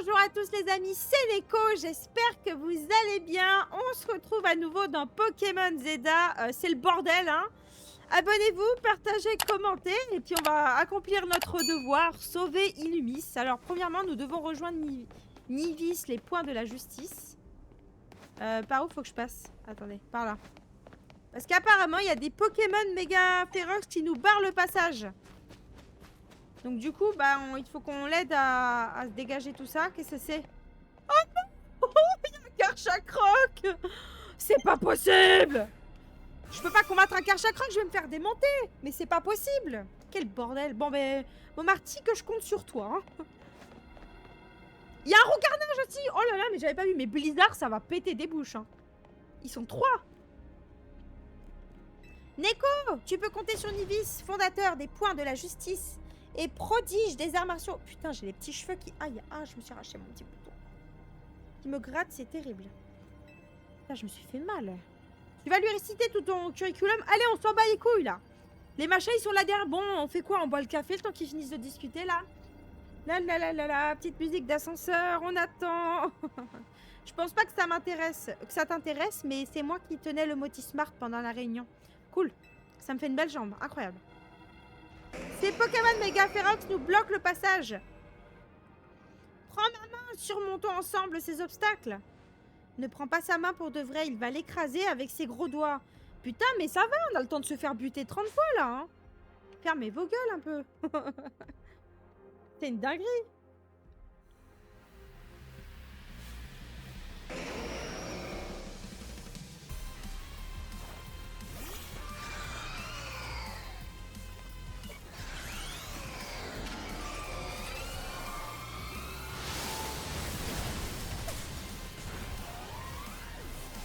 bonjour à tous les amis, c'est Neko, j'espère que vous allez bien. On se retrouve à nouveau dans Pokémon Zeta, c'est le bordel hein. Abonnez-vous, partagez, commentez et puis on va accomplir notre devoir, sauver Illumis. Alors premièrement nous devons rejoindre Nivis, les points de la justice. Par où faut que je passe? Attendez, par là. Parce qu'apparemment il y a des Pokémon méga féroces qui nous barrent le passage. Donc du coup, bah, il faut qu'on l'aide à se dégager tout ça. Qu'est-ce que c'est? Oh non! Il y a un Karchakroc! C'est pas possible! Je peux pas combattre un Karchakroc, je vais me faire démonter! Mais c'est pas possible! Quel bordel! Bon ben, bon Marty, que je compte sur toi. Hein. Il y a un roucarnage aussi! Oh là là, mais j'avais pas vu. Mais Blizzard, ça va péter des bouches. Hein. Ils sont 3! Neko, tu peux compter sur Nivis, fondateur des points de la justice. Et prodige des arts martiaux. Putain, j'ai les petits cheveux qui... Aïe, ah, je me suis arraché mon petit bouton. Qui me gratte, c'est terrible. Putain, je me suis fait mal. Tu vas lui réciter tout ton curriculum. Allez, on s'en bat les couilles, là. Les machins, ils sont là derrière. Bon, on fait quoi? On boit le café le temps qu'ils finissent de discuter, là? La la la la la, petite musique d'ascenseur, on attend. Je pense pas que ça m'intéresse, que ça t'intéresse, mais c'est moi qui tenais le motif smart pendant la réunion. Cool. Ça me fait une belle jambe. Incroyable. Ces Pokémon méga féroces nous bloquent le passage. Prends ma main, surmontons ensemble ces obstacles. Ne prends pas sa main pour de vrai, il va l'écraser avec ses gros doigts. Putain, mais ça va, on a le temps de se faire buter 30 fois là. Hein. Fermez vos gueules un peu. C'est une dinguerie.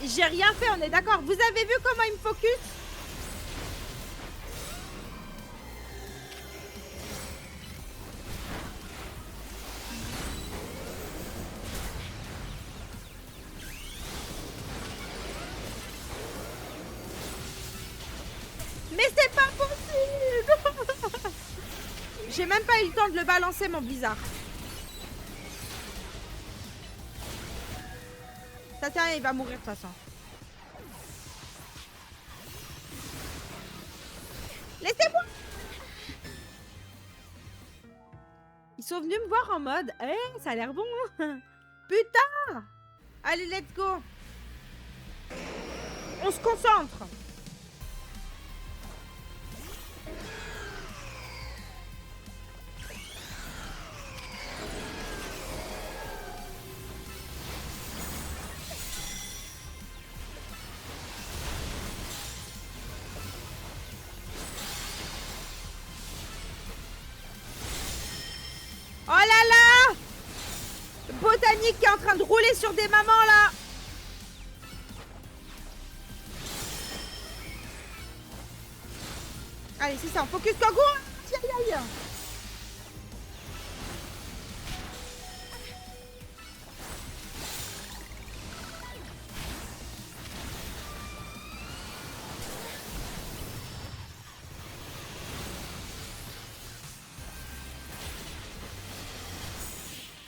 J'ai rien fait, on est d'accord. Vous avez vu comment il me focus? Mais c'est pas possible. J'ai même pas eu le temps de le balancer, mon Blizzard. Ça tient, il va mourir de toute façon. Laissez-moi. Ils sont venus me voir en mode « Eh, ça a l'air bon hein. Putain. Allez, let's go. On se concentre. Oh là là! Botanique qui est en train de rouler sur des mamans là! Allez, c'est ça, on focus Kangoo! Aïe aïe aïe!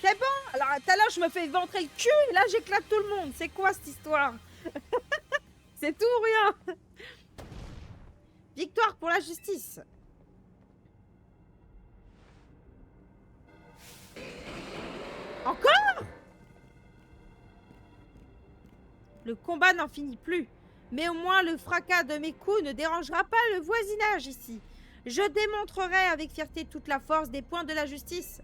C'est bon! Alors, tout à l'heure, je me fais ventrer le cul et là, j'éclate tout le monde. C'est quoi cette histoire? C'est tout ou rien? Victoire pour la justice. Encore? Le combat n'en finit plus. Mais au moins, le fracas de mes coups ne dérangera pas le voisinage ici. Je démontrerai avec fierté toute la force des points de la justice.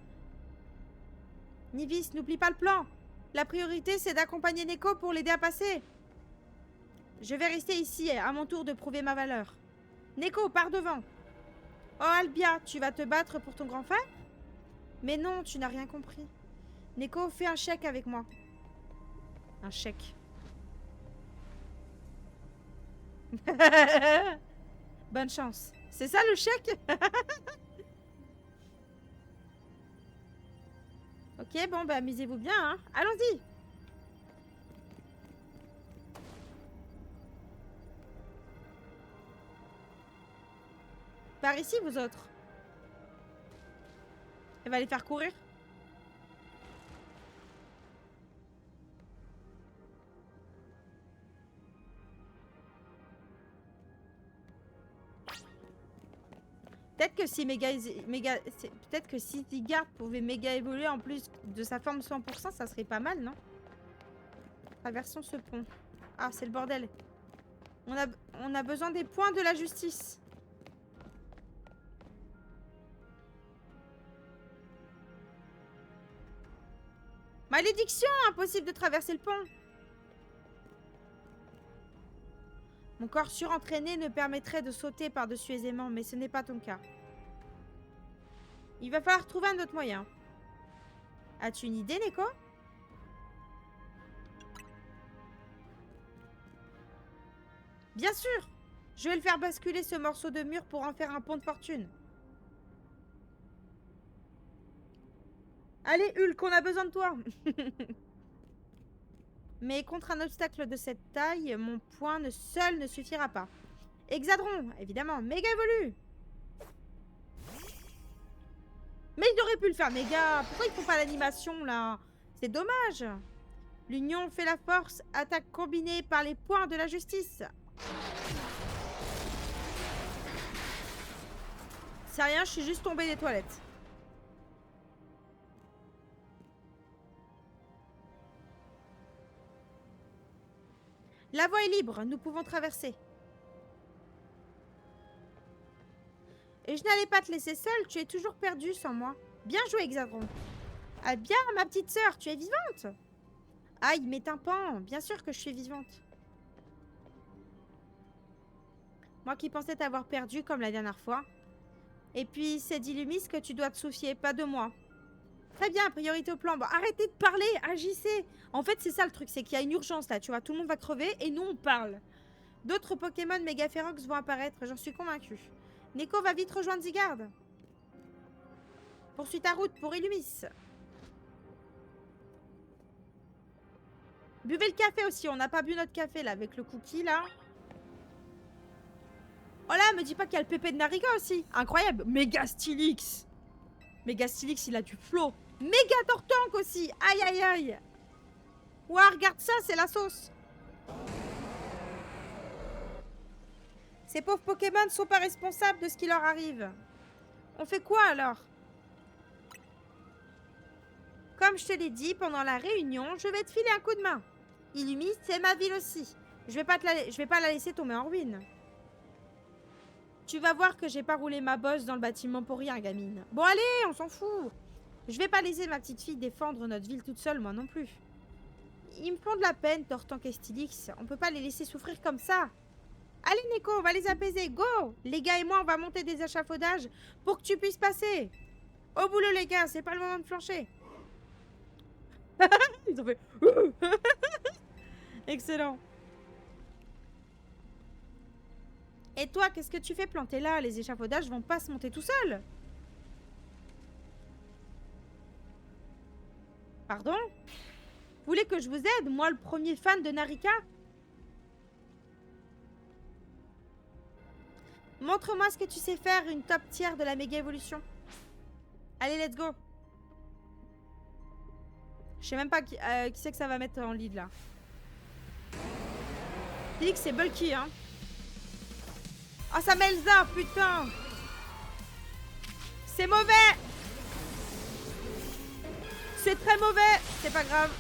Nivis, n'oublie pas le plan. La priorité, c'est d'accompagner Neko pour l'aider à passer. Je vais rester ici, à mon tour de prouver ma valeur. Neko, pars devant. Oh, Albia, tu vas te battre pour ton grand frère? Mais non, tu n'as rien compris. Neko, fais un chèque avec moi. Un chèque. Bonne chance. C'est ça le chèque? Ok, bon, bah amusez-vous bien, hein. Allons-y. Par ici, vous autres. Elle va les faire courir. Peut-être que si peut-être que si Zygarde pouvait méga évoluer en plus de sa forme 100%, ça serait pas mal, non? Traversons ce pont. Ah, c'est le bordel. On a besoin des points de la justice. Malédiction! Impossible de traverser le pont. Mon corps surentraîné ne permettrait de sauter par-dessus aisément, mais ce n'est pas ton cas. Il va falloir trouver un autre moyen. As-tu une idée, Neko? Bien sûr! Je vais le faire basculer ce morceau de mur pour en faire un pont de fortune. Allez, Hulk, on a besoin de toi. Mais contre un obstacle de cette taille, mon poing seul ne suffira pas. Hexadron, évidemment, méga évolue. Mais il aurait pu le faire méga. Pourquoi ils font pas l'animation là? C'est dommage. L'union fait la force. Attaque combinée par les points de la justice. C'est rien, je suis juste tombée des toilettes. La voie est libre, nous pouvons traverser. Et je n'allais pas te laisser seule, tu es toujours perdue sans moi. Bien joué, Hexadron. Ah bien, ma petite sœur, tu es vivante. Aïe, mes tympans, bien sûr que je suis vivante. Moi qui pensais t'avoir perdue comme la dernière fois. Et puis, c'est d'Illumis que tu dois te soucier, pas de moi. Très bien, priorité au plan. Bon, arrêtez de parler, agissez. En fait, c'est ça le truc, c'est qu'il y a une urgence là, tu vois. Tout le monde va crever et nous, on parle. D'autres Pokémon méga férox vont apparaître, j'en suis convaincue. Neko va vite rejoindre Zygarde. Poursuis ta route pour Illumis. Buvez le café aussi, on n'a pas bu notre café là, avec le cookie là. Oh là, me dis pas qu'il y a le pépé de Narika aussi. Incroyable. Méga Stylix. Méga Stylix, il a du flow. Méga Tortank aussi. Aïe, aïe, aïe. Ouah, regarde ça, c'est la sauce. Ces pauvres Pokémon ne sont pas responsables de ce qui leur arrive. On fait quoi alors? Comme je te l'ai dit pendant la réunion, je vais te filer un coup de main. Illumis, c'est ma ville aussi. Je vais pas la laisser tomber en ruine. Tu vas voir que j'ai pas roulé ma bosse dans le bâtiment pour rien, gamine. Bon allez, on s'en fout. Je vais pas laisser ma petite fille défendre notre ville toute seule, moi non plus. Ils me font de la peine, Tortank et Stylix. On peut pas les laisser souffrir comme ça. Allez, Neko, on va les apaiser. Go! Les gars et moi, on va monter des échafaudages pour que tu puisses passer. Au boulot, les gars, c'est pas le moment de flancher. Ils ont fait... Excellent. Et toi, qu'est-ce que tu fais planter là? Les échafaudages vont pas se monter tout seuls. Pardon? Vous voulez que je vous aide? Moi, le premier fan de Narika? Montre-moi ce que tu sais faire, une top tier de la méga évolution. Allez, let's go. Je sais même pas qui c'est que ça va mettre en lead là. Félix, c'est bulky, hein. Oh, ça met Elsa, putain. C'est mauvais. C'est très mauvais. C'est pas grave.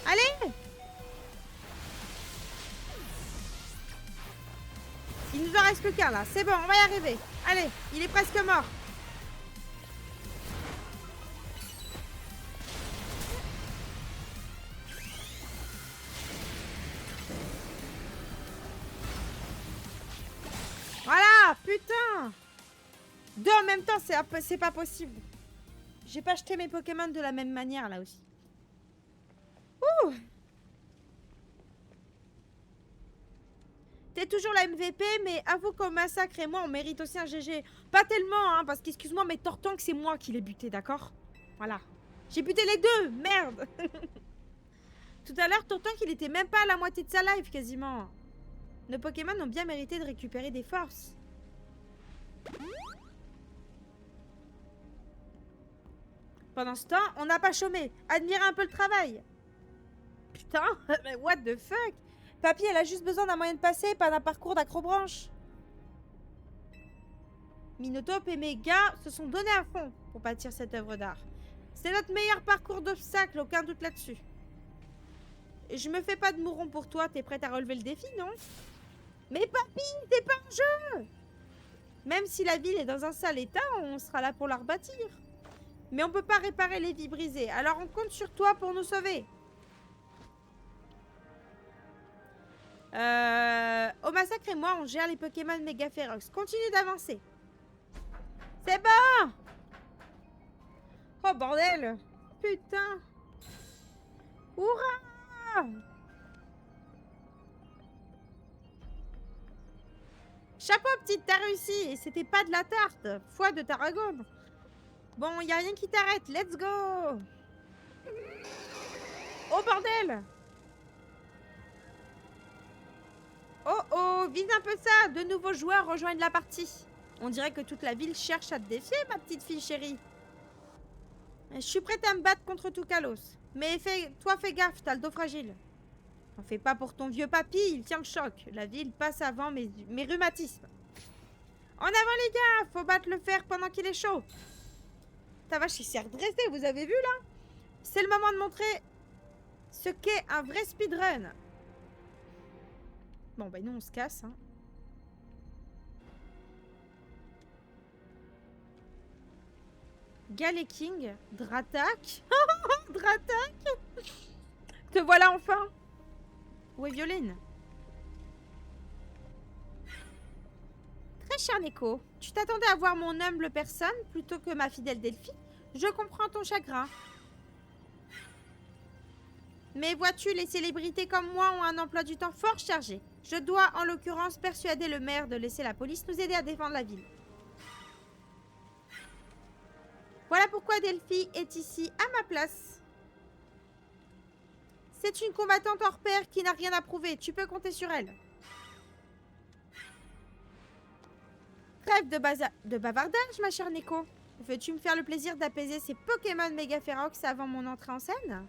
Allez! Il nous en reste plus qu'un là. C'est bon, on va y arriver. Allez, il est presque mort. Voilà, putain! Deux en même temps, c'est pas possible. J'ai pas jeté mes Pokémon de la même manière là aussi. Ouh! T'es toujours la MVP, mais avoue qu'au massacre et moi, on mérite aussi un GG. Pas tellement, hein, parce qu'excuse-moi, mais Tortank, c'est moi qui l'ai buté, d'accord? Voilà. J'ai buté les deux, merde! Tout à l'heure, Tortank, il était même pas à la moitié de sa life, quasiment. Nos Pokémon ont bien mérité de récupérer des forces. Pendant ce temps, on n'a pas chômé. Admirez un peu le travail. Putain, mais what the fuck? Papy, elle a juste besoin d'un moyen de passer, pas d'un parcours d'acrobranche. Minotaur et mes gars se sont donnés à fond pour bâtir cette œuvre d'art. C'est notre meilleur parcours d'obstacles, aucun doute là-dessus. Et je me fais pas de mouron pour toi, t'es prête à relever le défi, non? Mais papy, t'es pas en jeu! Même si la ville est dans un sale état, on sera là pour la rebâtir. Mais on peut pas réparer les vies brisées, alors on compte sur toi pour nous sauver. Au massacre et moi, on gère les Pokémon méga féroces. Continue d'avancer. C'est bon! Oh bordel! Putain! Hurrah! Chapeau petite, t'as réussi! Et c'était pas de la tarte! Foie de Tarragone! Bon, y a rien qui t'arrête, let's go! Oh bordel! Oh oh, vise un peu ça! De nouveaux joueurs rejoignent la partie. On dirait que toute la ville cherche à te défier, ma petite fille chérie. Je suis prête à me battre contre tout Kalos. Mais toi fais gaffe, t'as le dos fragile. T'en fais pas pour ton vieux papy, il tient le choc. La ville passe avant mes rhumatismes. En avant les gars, faut battre le fer pendant qu'il est chaud. Ta vache, il s'est redressé, vous avez vu là? C'est le moment de montrer ce qu'est un vrai speedrun. Bon, bah nous on se casse. Hein. Galeking, Dratak. Dratak. Te voilà enfin. Où est Violine? Très cher Neko, tu t'attendais à voir mon humble personne plutôt que ma fidèle Delphi. Je comprends ton chagrin. Mais vois-tu, les célébrités comme moi ont un emploi du temps fort chargé. Je dois en l'occurrence persuader le maire de laisser la police nous aider à défendre la ville. Voilà pourquoi Delphi est ici à ma place. C'est une combattante hors pair qui n'a rien à prouver. Tu peux compter sur elle. Trêve de bavardage, ma chère Neko. Veux-tu me faire le plaisir d'apaiser ces Pokémon méga féroces avant mon entrée en scène?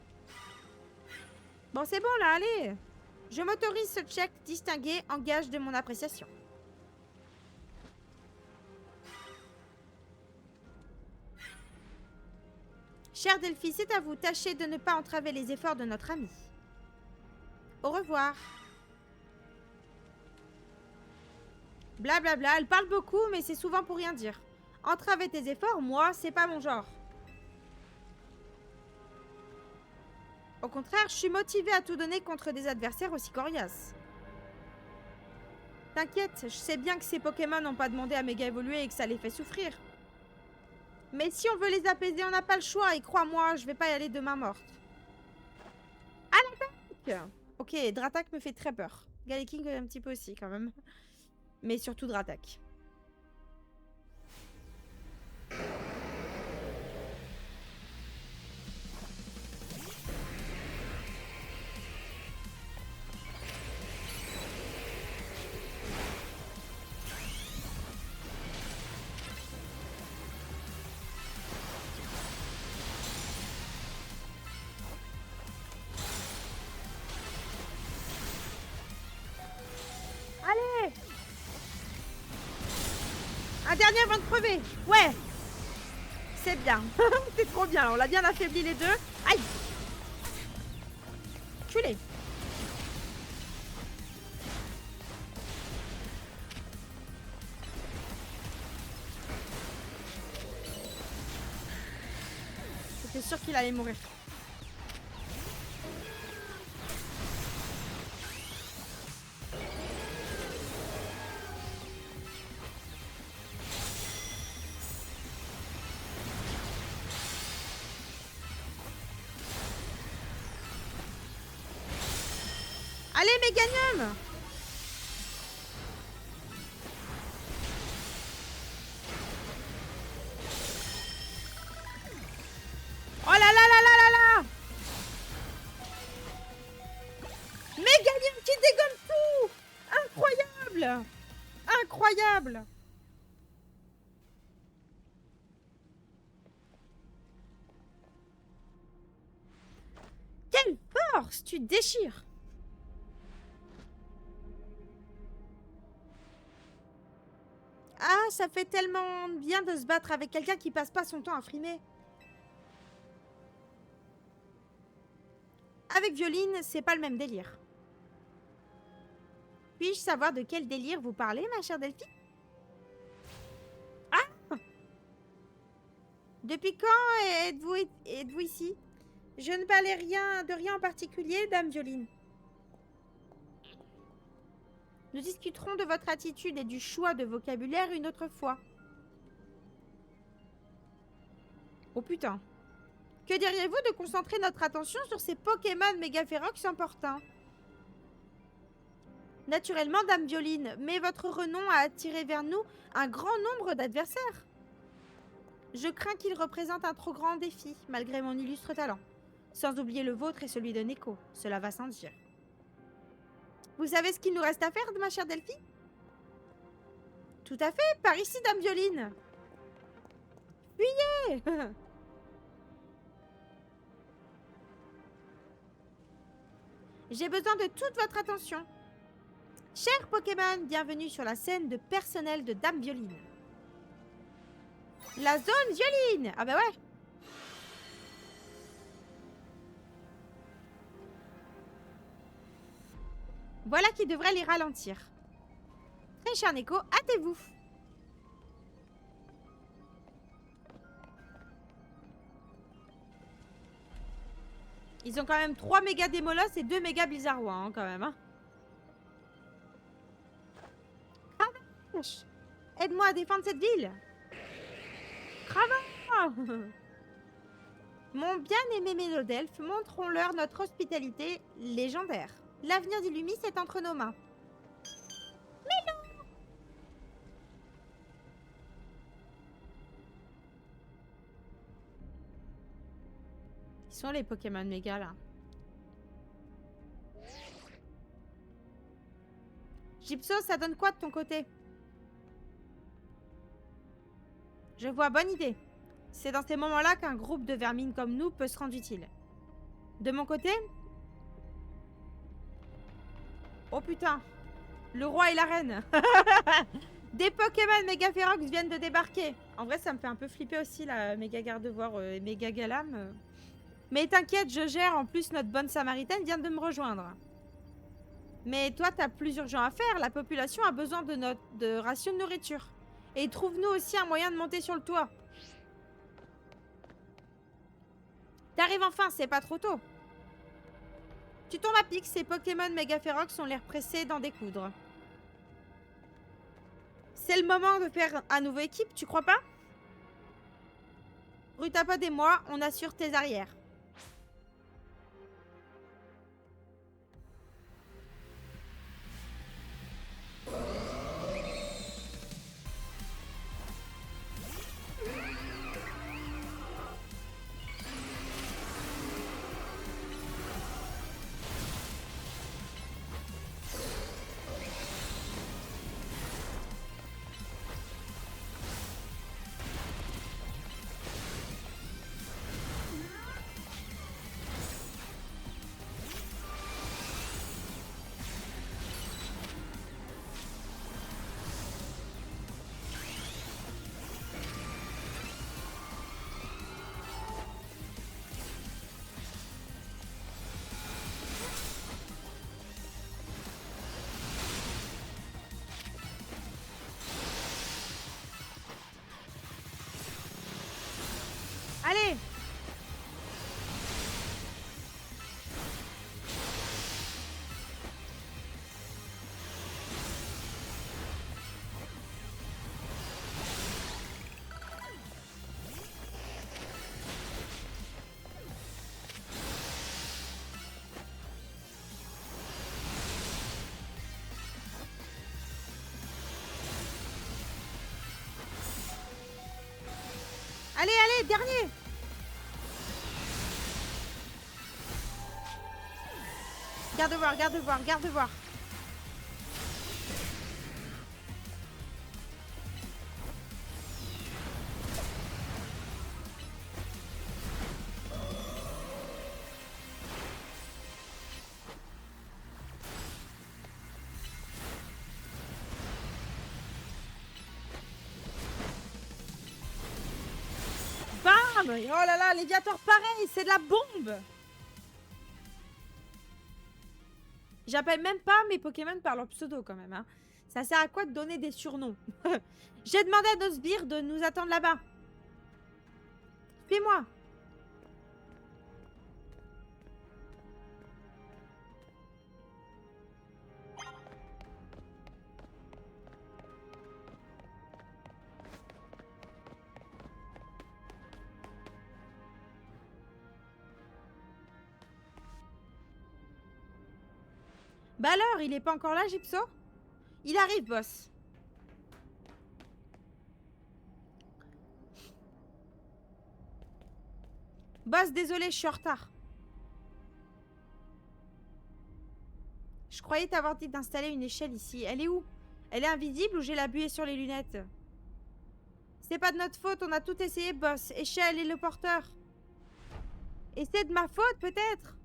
Bon, c'est bon là, allez. Je m'autorise ce check distingué en gage de mon appréciation. Cher Delphi, c'est à vous. Tâchez de ne pas entraver les efforts de notre ami. Au revoir. Blablabla, bla bla. Elle parle beaucoup, mais c'est souvent pour rien dire. Entraver tes efforts, moi, c'est pas mon genre. Au contraire, je suis motivée à tout donner contre des adversaires aussi coriaces. T'inquiète, je sais bien que ces Pokémon n'ont pas demandé à méga évoluer et que ça les fait souffrir. Mais si on veut les apaiser, on n'a pas le choix. Et crois-moi, je vais pas y aller de main morte. À l'attaque! Ok, Dratak me fait très peur. Galeking un petit peu aussi, quand même. Mais surtout Dratak. dernier avant de crever. Ouais. C'est bien. C'est trop bien. On l'a bien affaibli les deux. Aïe. Culé. J'étais sûre qu'il allait mourir. Allez, Méganium! Oh là là là là là là! Méganium qui dégomme tout! Incroyable! Incroyable! Quelle force! Tu déchires! Ah, ça fait tellement bien de se battre avec quelqu'un qui passe pas son temps à frimer. Avec Violine, c'est pas le même délire. Puis-je savoir de quel délire vous parlez, ma chère Delphi? Ah! Depuis quand êtes-vous ici? Je ne parlais de rien en particulier, dame Violine. Nous discuterons de votre attitude et du choix de vocabulaire une autre fois. Oh putain. Que diriez-vous de concentrer notre attention sur ces Pokémon méga féroces importants? Naturellement, dame Violine, mais votre renom a attiré vers nous un grand nombre d'adversaires. Je crains qu'il représente un trop grand défi, malgré mon illustre talent. Sans oublier le vôtre et celui de Neko. Cela va sans dire. Vous savez ce qu'il nous reste à faire, ma chère Delphi? Tout à fait, par ici, dame Violine. Fuyez! J'ai besoin de toute votre attention. Chers Pokémon, bienvenue sur la scène de personnel de dame Violine. La zone Violine! Ah bah ouais! Voilà qui devrait les ralentir. Très cher Neko, hâtez-vous. Ils ont quand même 3 méga Démolos et 2 méga Blizzardois, hein, quand même. Hein. Cravache! Aide-moi à défendre cette ville. Cravache! Mon bien-aimé Mélodelphe, montrons-leur notre hospitalité légendaire. L'avenir d'Illumis est entre nos mains. Mais non! Ils sont les Pokémon méga là. Gypso, ça donne quoi de ton côté? Je vois, bonne idée. C'est dans ces moments-là qu'un groupe de vermines comme nous peut se rendre utile. De mon côté... Oh putain! Le roi et la reine! Des Pokémon méga férox viennent de débarquer. En vrai, ça me fait un peu flipper aussi, la méga gardevoir et méga galam. Mais t'inquiète, je gère. En plus, notre bonne samaritaine vient de me rejoindre. Mais toi, t'as plus urgent à faire. La population a besoin de rations de nourriture. Et trouve-nous aussi un moyen de monter sur le toit. T'arrives enfin, c'est pas trop tôt. Tu tombes à pic, ces Pokémon méga férox ont l'air pressés d'en découdre. C'est le moment de faire un nouveau équipe, tu crois pas? Rutapod et moi, on assure tes arrières. Allez. Allez, allez, dernier. Garde voir, garde voir, garde voir. Bam! Oh là là, Léviator pareil, c'est de la bombe. J'appelle même pas mes Pokémon par leur pseudo quand même. Hein. Ça sert à quoi de donner des surnoms? J'ai demandé à nos sbires de nous attendre là-bas. Fais-moi. Bah alors, il est pas encore là, Gypso? Il arrive, boss. Boss, désolé, je suis en retard. Je croyais t'avoir dit d'installer une échelle ici. Elle est où? Elle est invisible ou j'ai la buée sur les lunettes? C'est pas de notre faute, on a tout essayé, boss. Échelle et le porteur. Et c'est de ma faute, peut-être?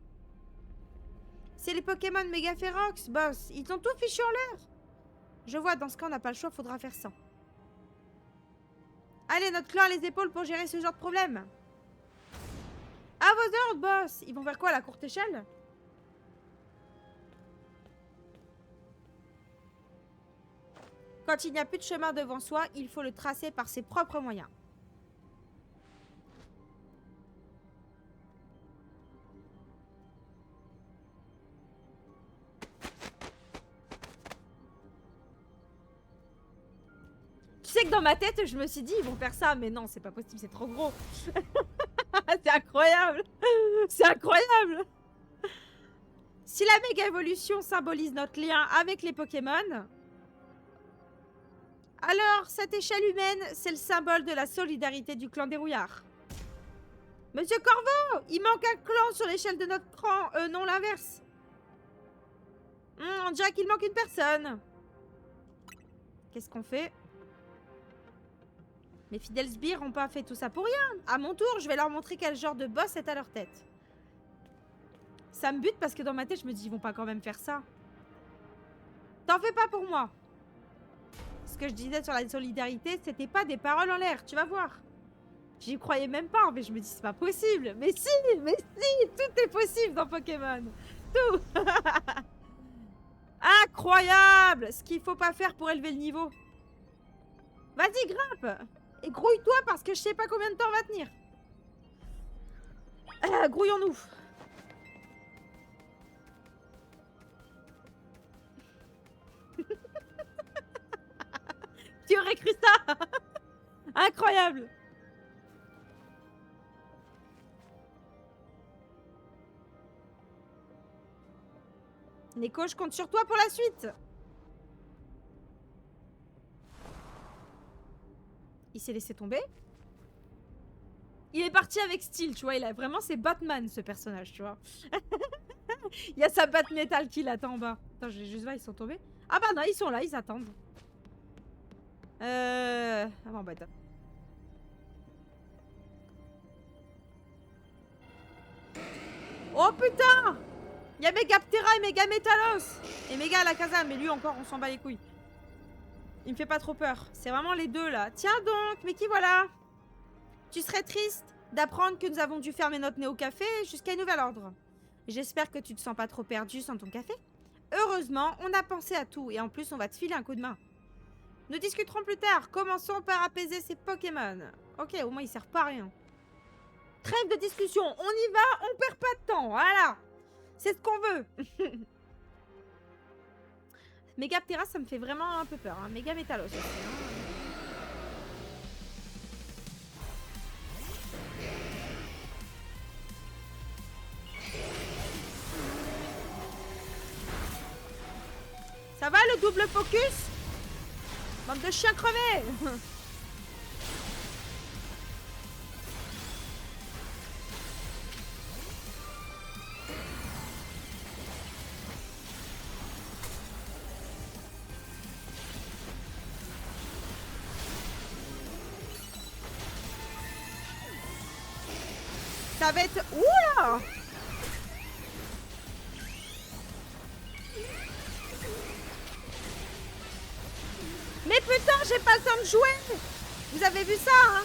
C'est les Pokémon méga férox, boss. Ils ont tout fichu en l'air. Je vois, dans ce cas, on n'a pas le choix, faudra faire ça. Allez, notre clan a les épaules pour gérer ce genre de problème. À vos ordres, boss. Ils vont vers quoi, la courte échelle? Quand il n'y a plus de chemin devant soi, il faut le tracer par ses propres moyens. Tu sais que dans ma tête, je me suis dit, ils vont faire ça, mais non, c'est pas possible, c'est trop gros. C'est incroyable. C'est incroyable. Si la méga évolution symbolise notre lien avec les Pokémon, alors cette échelle humaine, c'est le symbole de la solidarité du clan des rouillards. Monsieur Corvo, il manque un clan sur l'échelle de notre clan, non l'inverse. On dirait qu'il manque une personne. Qu'est-ce qu'on fait? Mes fidèles sbires n'ont pas fait tout ça pour rien. À mon tour, je vais leur montrer quel genre de boss est à leur tête. Ça me bute parce que dans ma tête, je me dis, ils vont pas quand même faire ça. T'en fais pas pour moi. Ce que je disais sur la solidarité, c'était pas des paroles en l'air, tu vas voir. J'y croyais même pas, mais je me dis, c'est pas possible. Mais si, tout est possible dans Pokémon. Tout. Incroyable. Ce qu'il faut pas faire pour élever le niveau. Vas-y, grimpe. Et grouille-toi parce que je sais pas combien de temps on va tenir. Grouillons-nous. Tu aurais cru ça? Incroyable. Neko, je compte sur toi pour la suite. Il s'est laissé tomber. Il est parti avec style, tu vois. Il a vraiment, c'est Batman ce personnage, tu vois. Il y a sa batte métal qui l'attend en bas. Attends, je vais juste voir, ils sont tombés. Ah bah non, ils sont là, ils attendent. Ah bon, bah attends. Oh putain! Il y a Megaptera et Megametalos! Et Mega Alakazam, mais lui encore, on s'en bat les couilles. Il me fait pas trop peur. C'est vraiment les deux là. Tiens donc, mais qui voilà? Tu serais triste d'apprendre que nous avons dû fermer notre nez au café jusqu'à nouvel ordre. J'espère que tu te sens pas trop perdu sans ton café. Heureusement, on a pensé à tout et en plus on va te filer un coup de main. Nous discuterons plus tard. Commençons par apaiser ces Pokémon. Ok, au moins il sert pas à rien. Trêve de discussion. On y va, on perd pas de temps. Voilà. C'est ce qu'on veut. Megaptera, ça me fait vraiment un peu peur. Hein. Méga Métalos aussi. Hein. Ça va le double focus? Bande de chiens crevés. Ça va être... Oula! Mais putain, j'ai pas le temps de jouer! Vous avez vu ça, hein?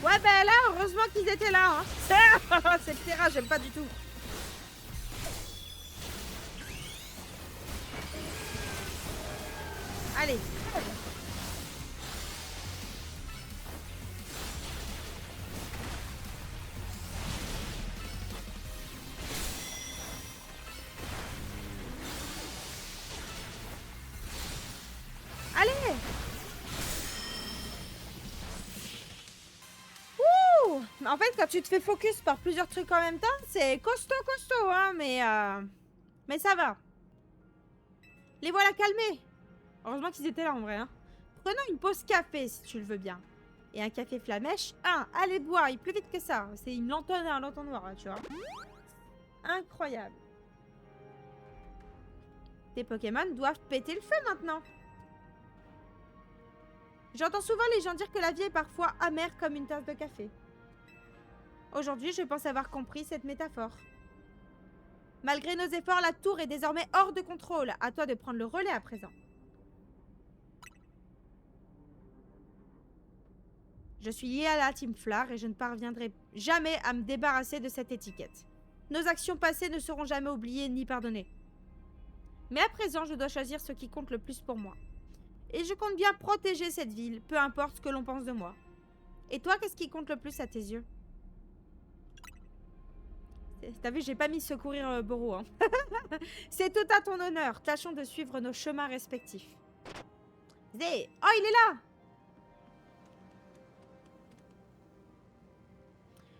Ouais, ben là, heureusement qu'ils étaient là. Hein. Cette terrain, j'aime pas du tout. Allez. Allez. Ouh. En fait, quand tu te fais focus par plusieurs trucs en même temps, c'est costaud, hein, mais ça va. Les voilà calmés. Heureusement qu'ils étaient là en vrai. Hein. Prenons une pause café si tu le veux bien. Et un café flamèche. Allez boire, il plus vite que ça. C'est une lanterne et un l'entonnoir, là, tu vois. Incroyable. Tes Pokémon doivent péter le feu maintenant. J'entends souvent les gens dire que la vie est parfois amère comme une tasse de café. Aujourd'hui, je pense avoir compris cette métaphore. Malgré nos efforts, la tour est désormais hors de contrôle. À toi de prendre le relais à présent. Je suis liée à la Team Flar et je ne parviendrai jamais à me débarrasser de cette étiquette. Nos actions passées ne seront jamais oubliées ni pardonnées. Mais à présent, je dois choisir ce qui compte le plus pour moi. Et je compte bien protéger cette ville, peu importe ce que l'on pense de moi. Et toi, qu'est-ce qui compte le plus à tes yeux? T'as vu, j'ai pas mis secourir Boro. Hein. C'est tout à ton honneur. Tâchons de suivre nos chemins respectifs. Zé! Oh, il est là!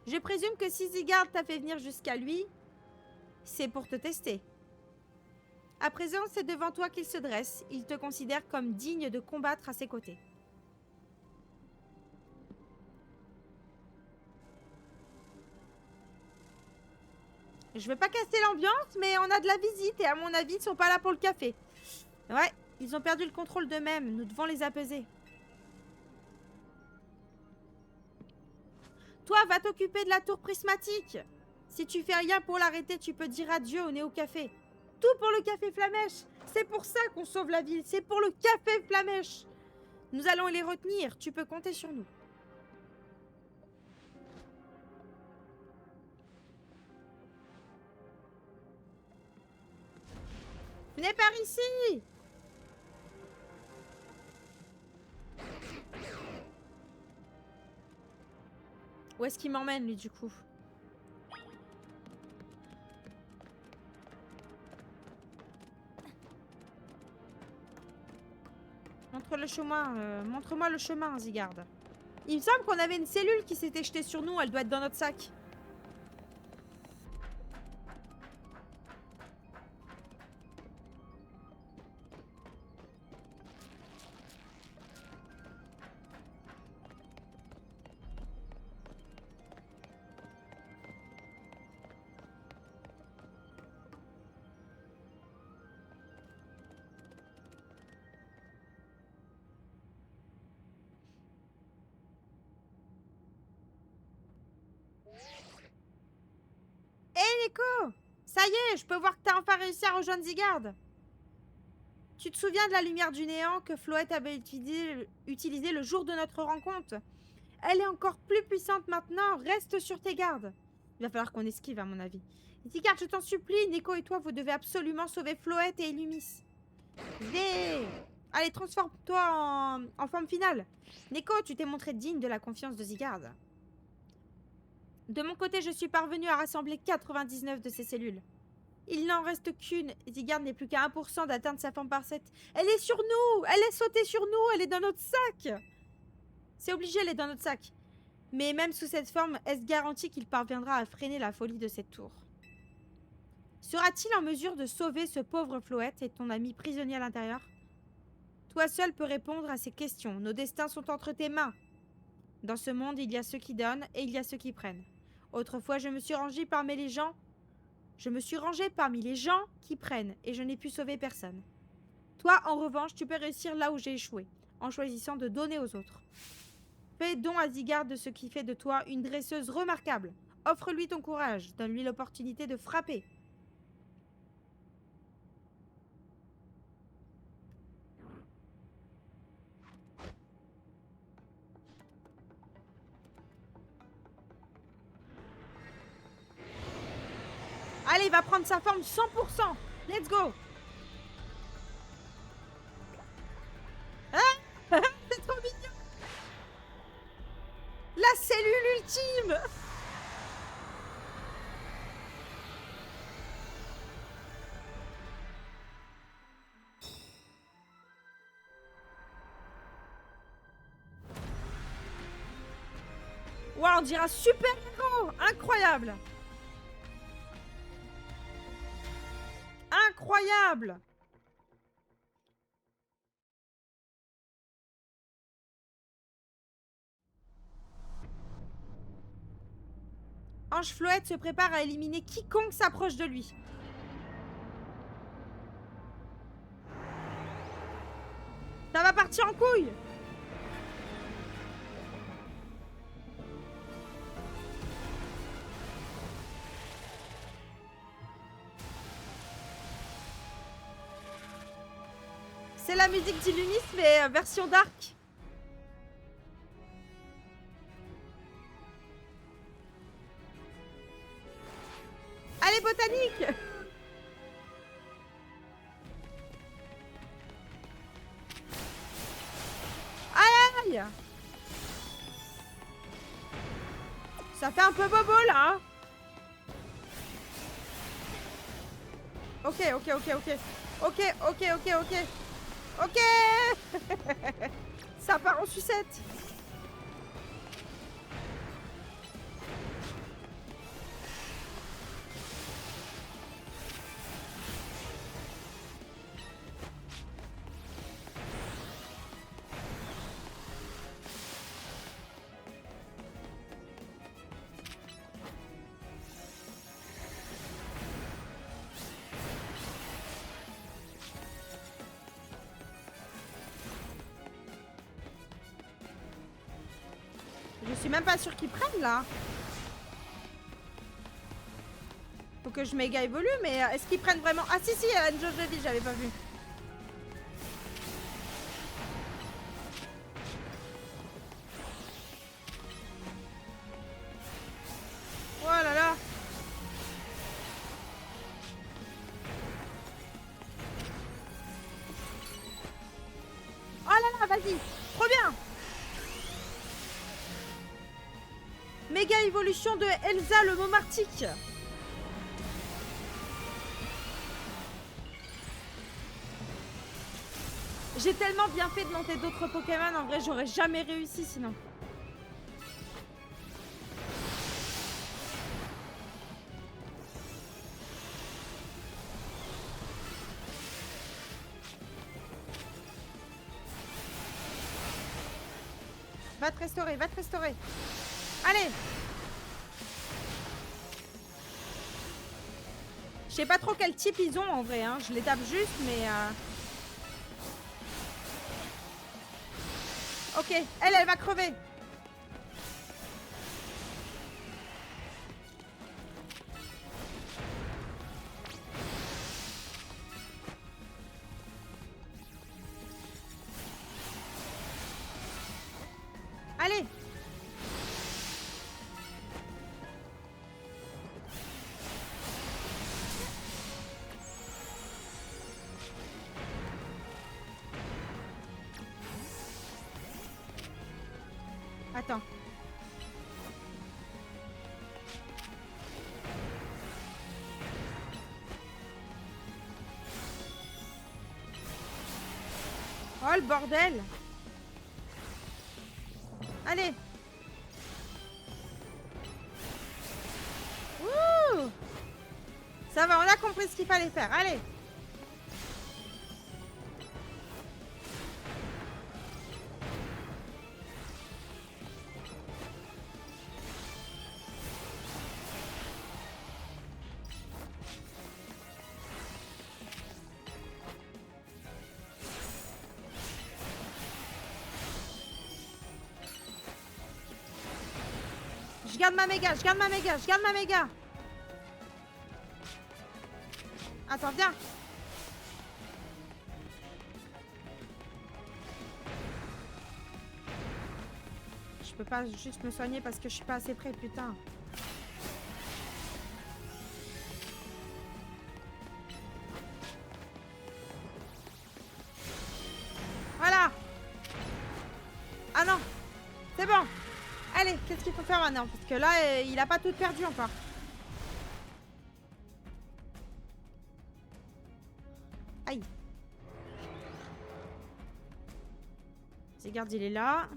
Je présume que si Zygarde t'a fait venir jusqu'à lui, c'est pour te tester. À présent, c'est devant toi qu'il se dresse. Il te considère comme digne de combattre à ses côtés. Je veux pas casser l'ambiance, mais on a de la visite et à mon avis, ils sont pas là pour le café. Ouais, ils ont perdu le contrôle d'eux-mêmes. Nous devons les apaiser. Toi, va t'occuper de la tour prismatique. Si tu fais rien pour l'arrêter, tu peux dire adieu au Néo-Café. Tout pour le café Flamèche. C'est pour ça qu'on sauve la ville. C'est pour le café Flamèche. Nous allons les retenir. Tu peux compter sur nous. Venez par ici. Où est-ce qu'il m'emmène, lui, du coup? Montre-moi le chemin, Zygarde. Il me semble qu'on avait une cellule qui s'était jetée sur nous. Elle doit être dans notre sac. Neko! Ça y est, je peux voir que t'as enfin réussi à rejoindre Zygarde. Tu te souviens de la lumière du néant que Floette avait utilisée le jour de notre rencontre? Elle est encore plus puissante maintenant. Reste sur tes gardes. Il va falloir qu'on esquive, à mon avis. Zygarde, je t'en supplie, Neko et toi, vous devez absolument sauver Floette et Illumis. Allez, transforme-toi en forme finale. Neko, tu t'es montré digne de la confiance de Zygarde. De mon côté, je suis parvenue à rassembler 99 de ces cellules. Il n'en reste qu'une. Zygarde n'est plus qu'à 1% d'atteindre sa forme parfaite. Elle est sur nous! Elle est sautée sur nous! Elle est dans notre sac! C'est obligé, elle est dans notre sac. Mais même sous cette forme, est-ce garanti qu'il parviendra à freiner la folie de cette tour? Sera-t-il en mesure de sauver ce pauvre Floette et ton ami prisonnier à l'intérieur? Toi seul peux répondre à ces questions. Nos destins sont entre tes mains. Dans ce monde, il y a ceux qui donnent et il y a ceux qui prennent. Autrefois, je me suis rangée parmi les gens qui prennent et je n'ai pu sauver personne. Toi, en revanche, tu peux réussir là où j'ai échoué, en choisissant de donner aux autres. Fais don à Zygarde de ce qui fait de toi une dresseuse remarquable. Offre-lui ton courage, donne-lui l'opportunité de frapper. Allez, il va prendre sa forme 100%. Let's go. Ah c'est trop mignon. La cellule ultime. Wow, on dirait un super héros. Incroyable. Incroyable. Ange Floette se prépare à éliminer quiconque s'approche de lui. Ça va partir en couille. C'est la musique d'Illumis, mais version dark. Allez, botanique. Aïe, aïe. Ça fait un peu bobo, là. Hein. Ok. Ok. Ça part en sucette. Je suis même pas sûre qu'ils prennent là. Faut que je méga évolue, mais est-ce qu'ils prennent vraiment? Ah si, il y a une jauge de vie, j'avais pas vu. Oh là là. Oh là là, vas-y. Trop bien. Méga évolution de Elsa le mot arctique. J'ai tellement bien fait de monter d'autres Pokémon, en vrai j'aurais jamais réussi sinon. Va te restaurer, va te restaurer. Allez. Je sais pas trop quel type ils ont en vrai, hein. Je les tape juste, mais... Ok, elle va crever. Allez. Attends. Oh le bordel. Allez. Ouh. Ça va, on a compris ce qu'il fallait faire. Allez. Je garde ma méga, je garde ma méga, je garde ma méga. Attends, viens. Je peux pas juste me soigner parce que je suis pas assez près, putain. Voilà. Ah non. C'est bon. Allez, qu'est-ce qu'il faut faire maintenant? Parce que là, il a pas tout perdu encore. Aïe. Regarde, il est là.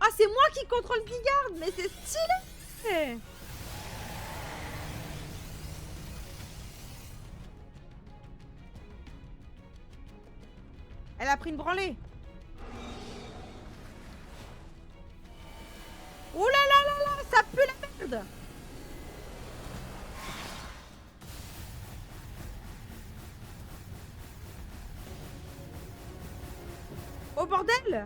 Ah, c'est moi qui contrôle Zygarde, mais c'est stylé. Elle a pris une branlée. Oh là là là là, ça pue la merde. Oh bordel.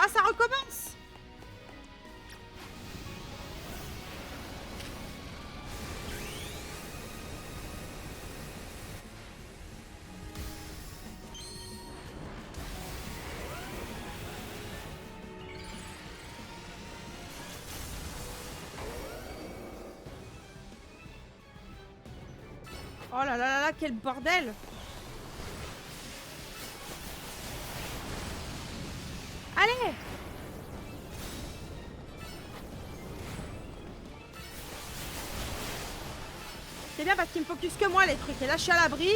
Ah, ça recommence. Oh là là là là, quel bordel. Allez. C'est bien parce qu'il me focus que moi les trucs. Et là je suis à l'abri.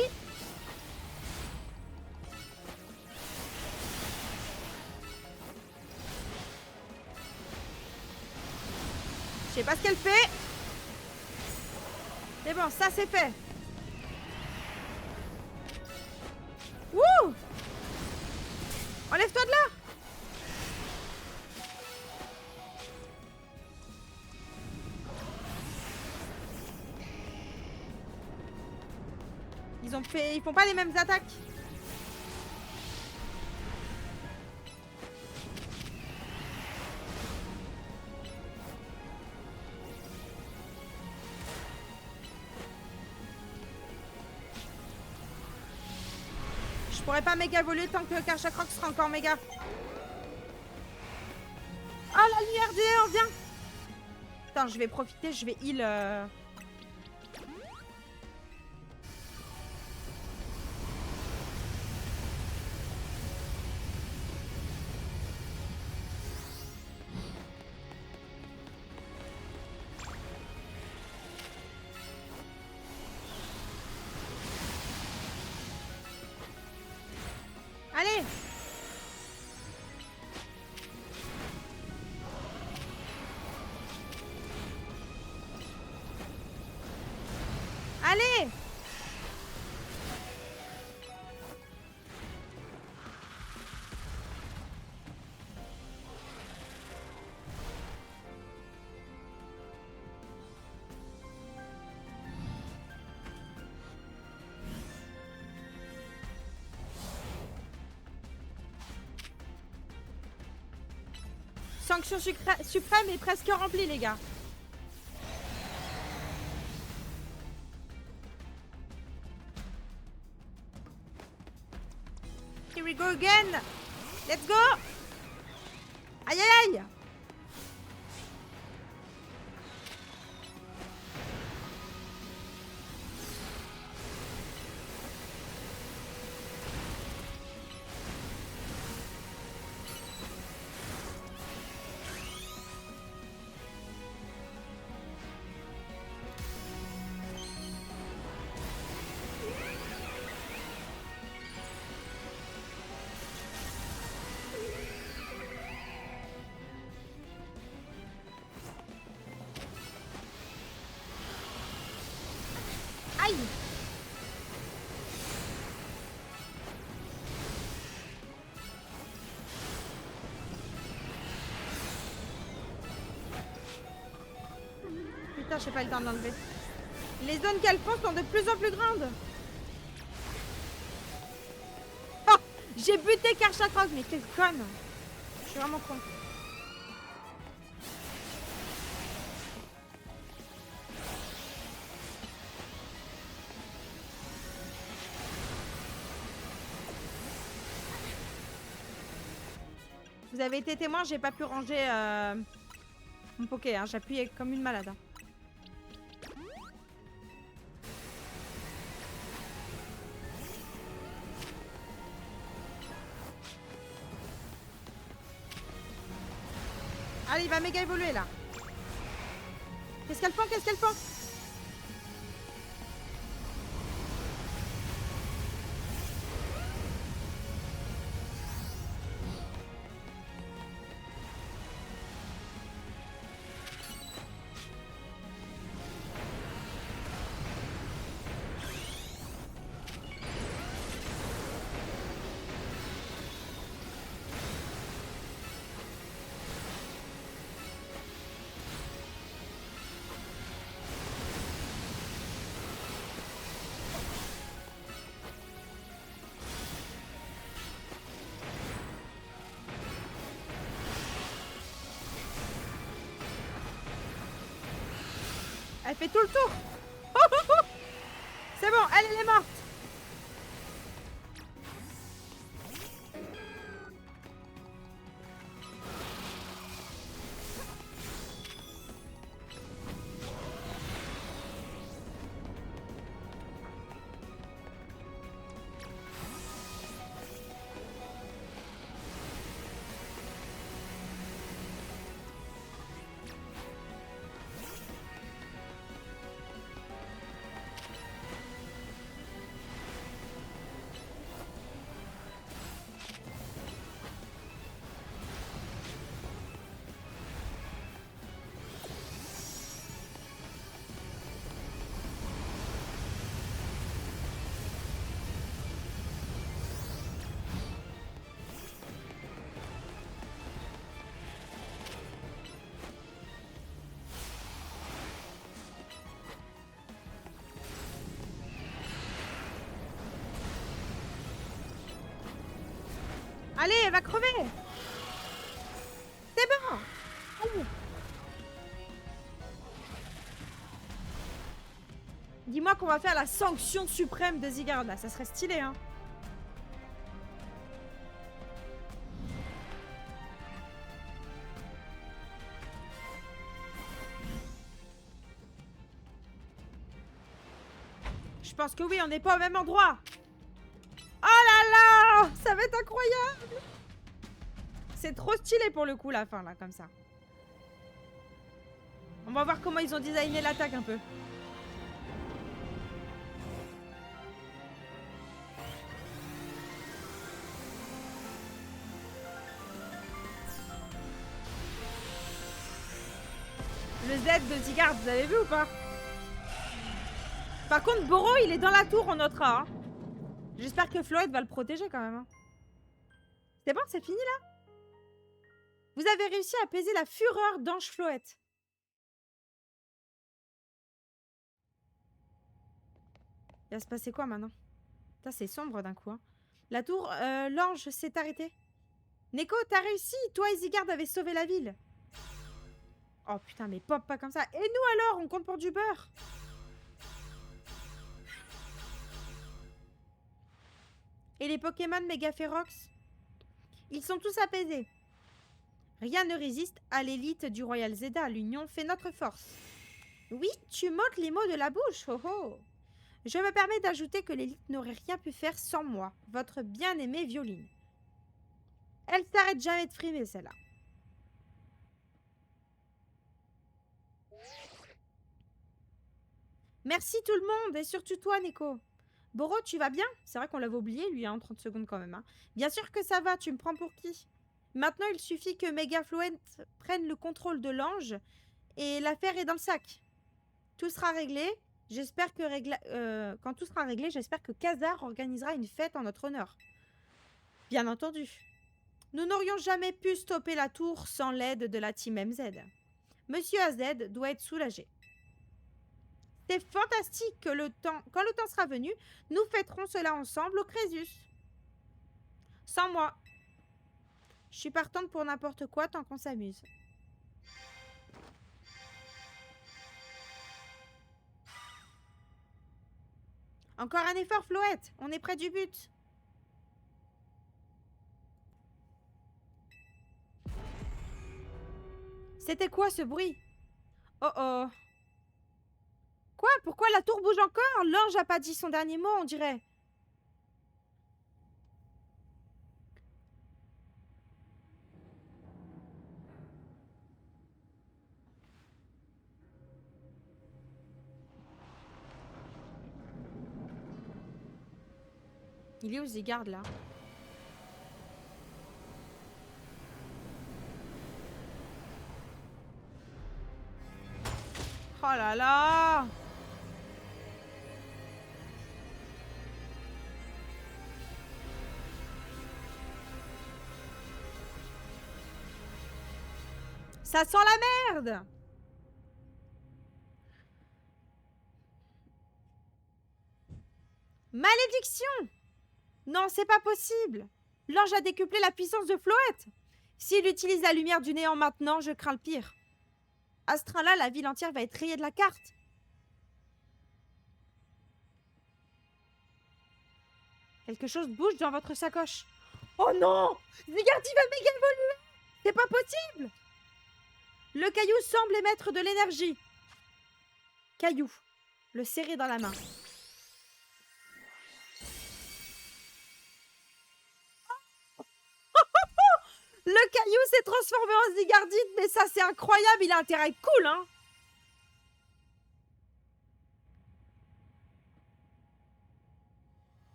Je sais pas ce qu'elle fait. Mais bon, ça c'est fait. Wouh. Enlève-toi de là. Ils font pas les mêmes attaques. Je pourrais pas méga évoluer tant que Karchakroc sera encore méga. Ah, la lumière des on vient. Attends, je vais profiter, je vais heal. Allez. Allez. Sanction suprême est presque remplie, les gars. Here we go again. Let's go. Aïe, aïe, aïe. Aïe. Putain, j'ai pas le temps de l'enlever. Les zones qu'elle font sont de plus en plus grandes. Oh, j'ai buté Karchakroc, mais quelle conne. Je suis vraiment con. Vous avez été témoin, j'ai pas pu ranger mon poké, hein. J'appuyais comme une malade. Hein. Allez, il va méga évoluer là. Qu'est-ce qu'elle prend? Qu'est-ce qu'elle prend? Elle fait tout le tour. Oh, oh, oh. C'est bon, elle est morte. Allez, elle va crever. C'est bon. Oh. Dis-moi qu'on va faire la sanction suprême de Zygarde. Ça serait stylé, hein. Je pense que oui, on n'est pas au même endroit. Oh là là, ça va être incroyable. C'est trop stylé pour le coup, la fin, là, comme ça. On va voir comment ils ont designé l'attaque un peu. Le Z de Zygarde, vous avez vu ou pas? Par contre, Boro, il est dans la tour, on notera. Hein. J'espère que Floette va le protéger quand même. Hein. C'est bon, c'est fini là? Vous avez réussi à apaiser la fureur d'Ange Floette. Il va se passer quoi maintenant? Putain, c'est sombre d'un coup. Hein. La tour, l'ange s'est arrêté. Neko, t'as réussi. Toi et Zygarde avez sauvé la ville. Oh putain, mais pop pas comme ça. Et nous alors, on compte pour du beurre. Et les Pokémon Mega Ferox? Ils sont tous apaisés. Rien ne résiste à l'élite du Royal Zeda. L'union fait notre force. Oui, tu m'ôtes les mots de la bouche. Oh oh. Je me permets d'ajouter que l'élite n'aurait rien pu faire sans moi, votre bien-aimée Violine. Elle s'arrête jamais de frimer, celle-là. Merci tout le monde, et surtout toi, Neko. Boro, tu vas bien? C'est vrai qu'on l'avait oublié, lui, en 30 secondes quand même. Hein. Bien sûr que ça va, tu me prends pour qui? Maintenant, il suffit que Megafluent prenne le contrôle de l'ange, et l'affaire est dans le sac. Tout sera réglé. J'espère que quand tout sera réglé, j'espère que Khazar organisera une fête en notre honneur. Bien entendu. Nous n'aurions jamais pu stopper la tour sans l'aide de la team MZ. Monsieur AZ doit être soulagé. C'est fantastique que quand le temps sera venu, nous fêterons cela ensemble au Crésus. Sans moi. Je suis partante pour n'importe quoi tant qu'on s'amuse. Encore un effort, Floette. On est près du but. C'était quoi ce bruit? Oh oh. Quoi? Pourquoi la tour bouge encore? L'ange a pas dit son dernier mot, on dirait. Il est où Zygarde là? Oh là là! Ça sent la merde! Malédiction! Non, c'est pas possible! L'ange a décuplé la puissance de Floette! S'il utilise la lumière du néant maintenant, je crains le pire. À ce train-là, la ville entière va être rayée de la carte. Quelque chose bouge dans votre sacoche. Oh non! Zygarde va méga évoluer! C'est pas possible! Le caillou semble émettre de l'énergie. Caillou. Le serrer dans la main. Le caillou s'est transformé en Zygardite, mais ça c'est incroyable, il a intérêt à être cool, hein!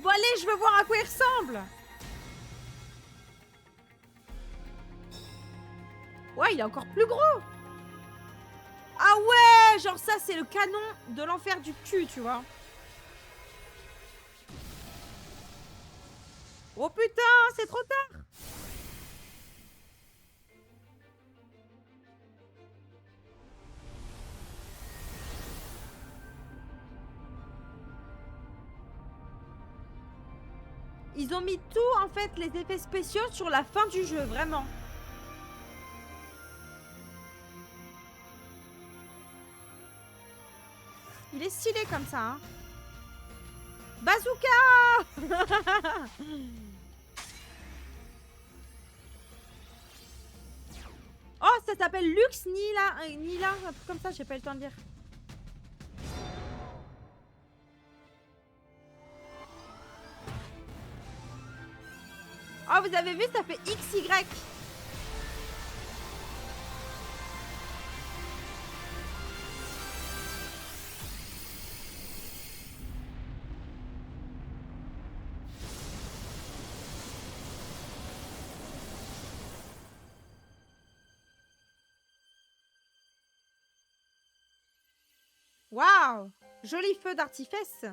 Bon allez, je veux voir à quoi il ressemble. Ouais, il est encore plus gros. Ah ouais, genre ça c'est le canon de l'enfer du cul, tu vois. Oh putain, c'est trop tard. Ils ont mis tout, en fait, les effets spéciaux sur la fin du jeu, vraiment. Il est stylé comme ça, hein. Bazooka. Oh, ça s'appelle Lux Nila, Nila, un truc comme ça, j'ai pas eu le temps de lire. Oh, vous avez vu, ça fait XY. Waouh! Joli feu d'artifice.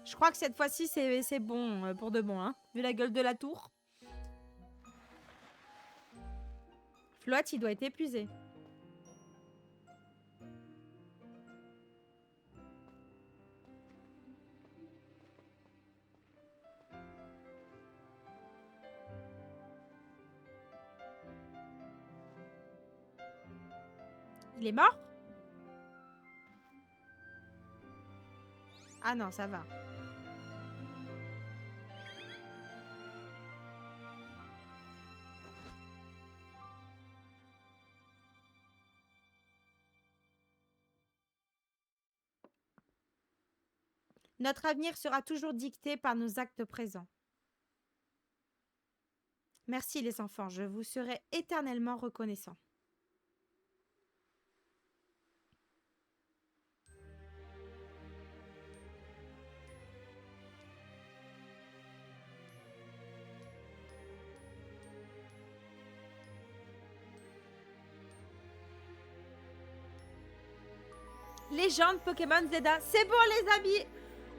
Je crois que cette fois-ci, c'est bon pour de bon, hein, vu la gueule de la tour. Flotte, il doit être épuisé. Il est mort? Ah non, ça va. Notre avenir sera toujours dicté par nos actes présents. Merci les enfants, je vous serai éternellement reconnaissant. Légende Pokémon Zelda. C'est bon les amis,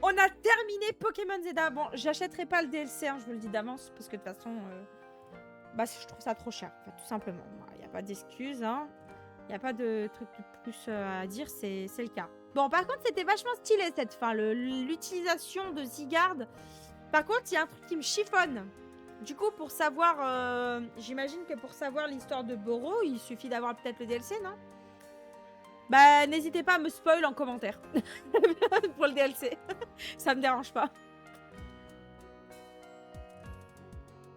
on a terminé Pokémon Zelda. Bon, j'achèterai pas le DLC, hein, je vous le dis d'avance, parce que de toute façon, bah, je trouve ça trop cher, en fait, tout simplement. Il n'y a pas d'excuses, hein. Il n'y a pas de truc de plus à dire, c'est le cas. Bon, par contre, c'était vachement stylé cette fin, l'utilisation de Zygarde. Par contre, il y a un truc qui me chiffonne. Du coup, pour savoir, j'imagine que pour savoir l'histoire de Boro, il suffit d'avoir peut-être le DLC, non? Bah, n'hésitez pas à me spoil en commentaire pour le DLC. Ça me dérange pas.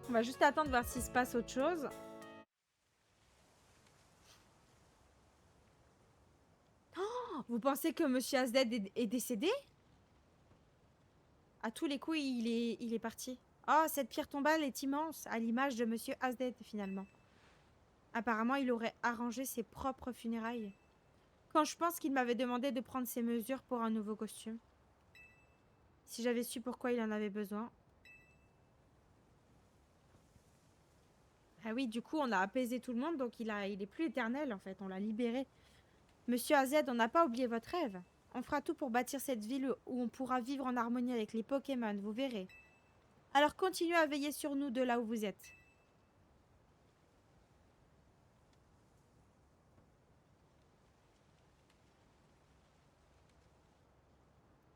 On va juste attendre voir s'il se passe autre chose. Oh, vous pensez que Monsieur Azed est décédé? À tous les coups, il est parti. Oh, cette pierre tombale est immense, à l'image de Monsieur Azed, finalement. Apparemment, il aurait arrangé ses propres funérailles. Quand je pense qu'il m'avait demandé de prendre ses mesures pour un nouveau costume. Si j'avais su pourquoi il en avait besoin. Ah oui, du coup, on a apaisé tout le monde, donc il est plus éternel, en fait. On l'a libéré. Monsieur Azed, on n'a pas oublié votre rêve. On fera tout pour bâtir cette ville où on pourra vivre en harmonie avec les Pokémon, vous verrez. Alors continuez à veiller sur nous de là où vous êtes.